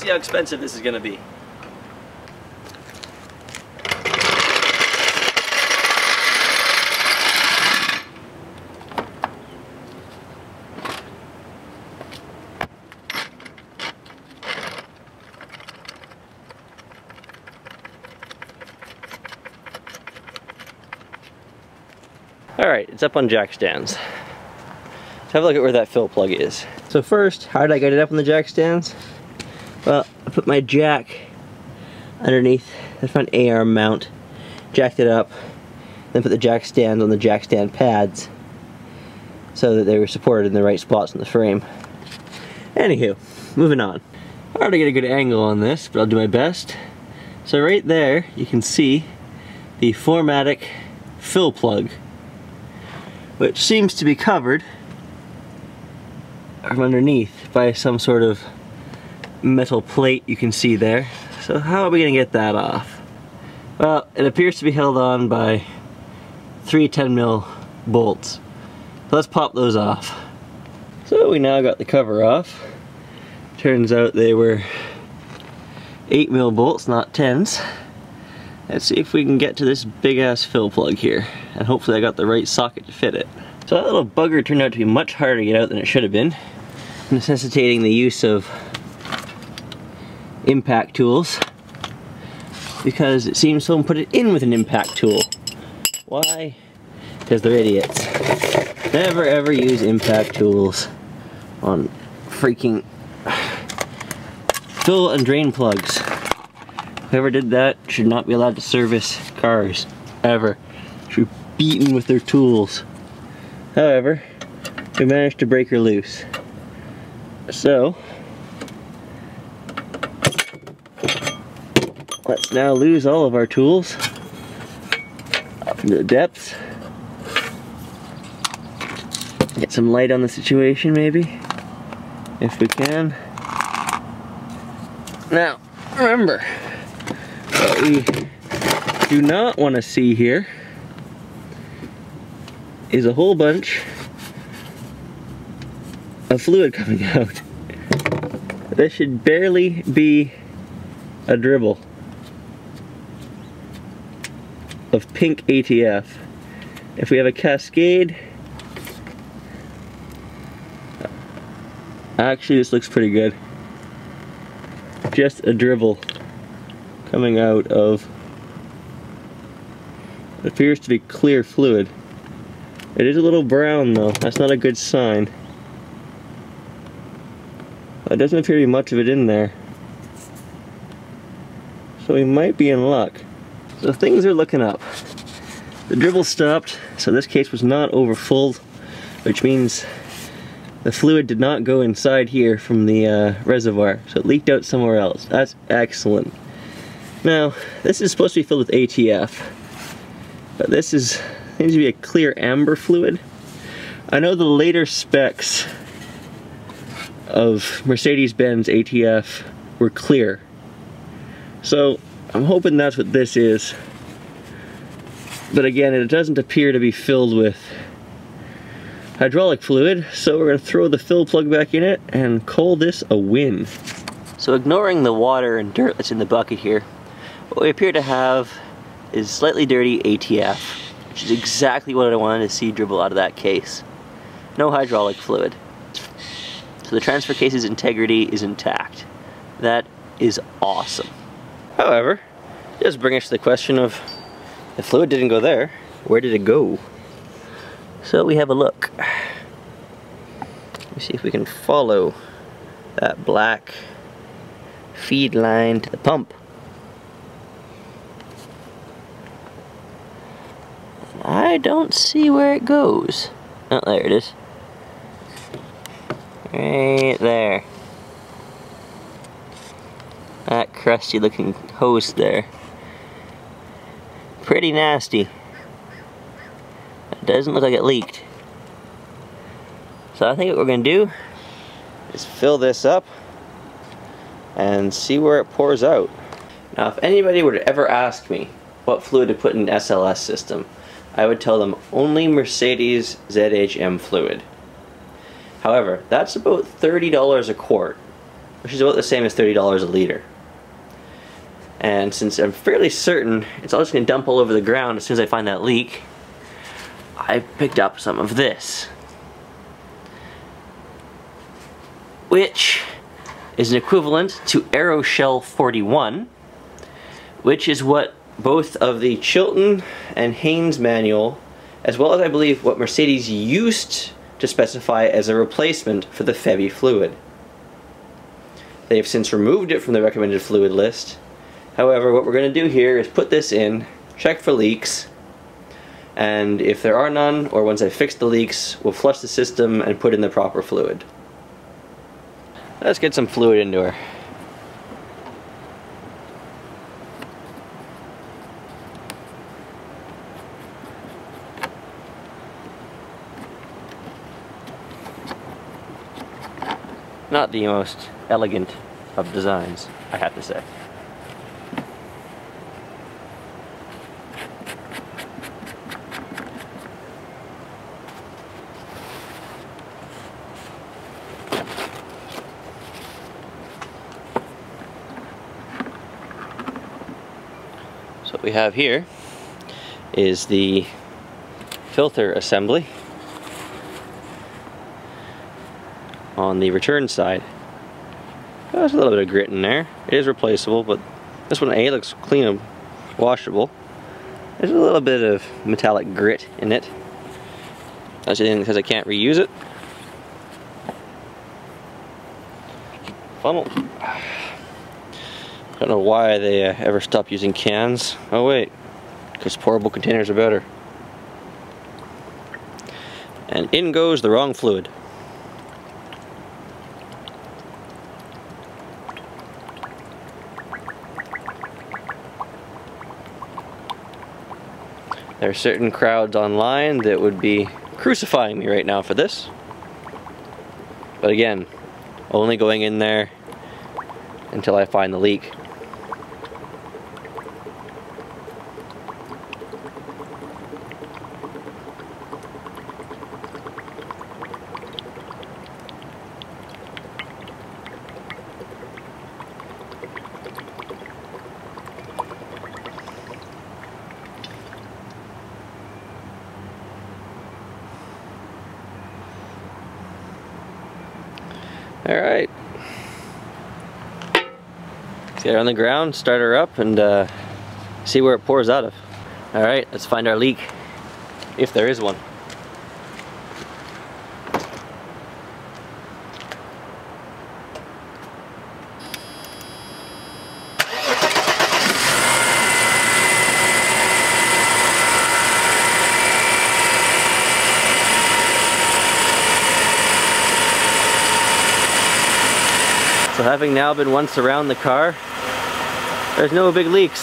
see how expensive this is going to be. Alright, it's up on jack stands. Let's have a look at where that fill plug is. So first, how did I get it up on the jack stands? Well, I put my jack underneath the front A-arm mount, jacked it up, then put the jack stand on the jack stand pads so that they were supported in the right spots in the frame. Anywho, moving on. Hard to get a good angle on this, but I'll do my best. So right there, you can see the 4Matic fill plug, which seems to be covered from underneath by some sort of metal plate you can see there. So how are we going to get that off? Well, it appears to be held on by 3 10mm bolts. So let's pop those off. So we now got the cover off. Turns out they were 8mm bolts, not 10s. Let's see if we can get to this big ass fill plug here, and hopefully I got the right socket to fit it. So that little bugger turned out to be much harder to get out than it should have been, necessitating the use of impact tools, because it seems someone put it in with an impact tool. Why? Because they're idiots. Never ever use impact tools on freaking fill and drain plugs. Whoever did that should not be allowed to service cars, ever. Should be beaten with their tools. However, we managed to break her loose. So, let's now lose all of our tools up into the depths. Get some light on the situation maybe, if we can. Now, remember, what we do not want to see here is a whole bunch of fluid coming out. This should barely be a dribble of pink ATF. If we have a cascade, actually this looks pretty good. Just a dribble coming out of what appears to be clear fluid. It is a little brown though, that's not a good sign. There doesn't appear to be much of it in there, so we might be in luck. So things are looking up. The dribble stopped, so this case was not overfull, which means the fluid did not go inside here from the reservoir, so it leaked out somewhere else. That's excellent. Now, this is supposed to be filled with ATF, but this seems to be a clear amber fluid. I know the later specs of Mercedes-Benz ATF were clear, so I'm hoping that's what this is. But again, it doesn't appear to be filled with hydraulic fluid, so we're going to throw the fill plug back in it and call this a win. So ignoring the water and dirt that's in the bucket here, what we appear to have is slightly dirty ATF, which is exactly what I wanted to see dribble out of that case. No hydraulic fluid. So the transfer case's integrity is intact. That is awesome. However, it does bring us to the question of, the fluid didn't go there, where did it go? So we have a look. Let me see if we can follow that black feed line to the pump. I don't see where it goes. Oh, there it is. Right there. That crusty looking hose there. Pretty nasty. It doesn't look like it leaked. So I think what we're going to do is fill this up and see where it pours out. Now if anybody were to ever ask me what fluid to put in an SLS system, I would tell them only Mercedes ZHM fluid. However, that's about $30 a quart. which is about the same as $30 a liter. And since I'm fairly certain it's all just going to dump all over the ground as soon as I find that leak, I picked up some of this, which is an equivalent to Aeroshell 41, which is what both of the Chilton and Haynes manual, as well as I believe what Mercedes used to specify as a replacement for the Febi fluid. They have since removed it from the recommended fluid list. However, what we're going to do here is put this in, check for leaks, and if there are none, or once I fix the leaks, we'll flush the system and put in the proper fluid. Let's get some fluid into her. Not the most elegant of designs, I have to say. So what we have here is the filter assembly on the return side. There's a little bit of grit in there. It is replaceable, but this one A looks clean and washable. There's a little bit of metallic grit in it. That's because I can't reuse it. Funnel. Don't know why they ever stopped using cans. Oh wait, because pourable containers are better. And in goes the wrong fluid. There are certain crowds online that would be crucifying me right now for this. But again, only going in there until I find the leak. Alright. Get her on the ground, start her up, and see where it pours out of. Alright, let's find our leak, if there is one. So having now been once around the car, there's no big leaks.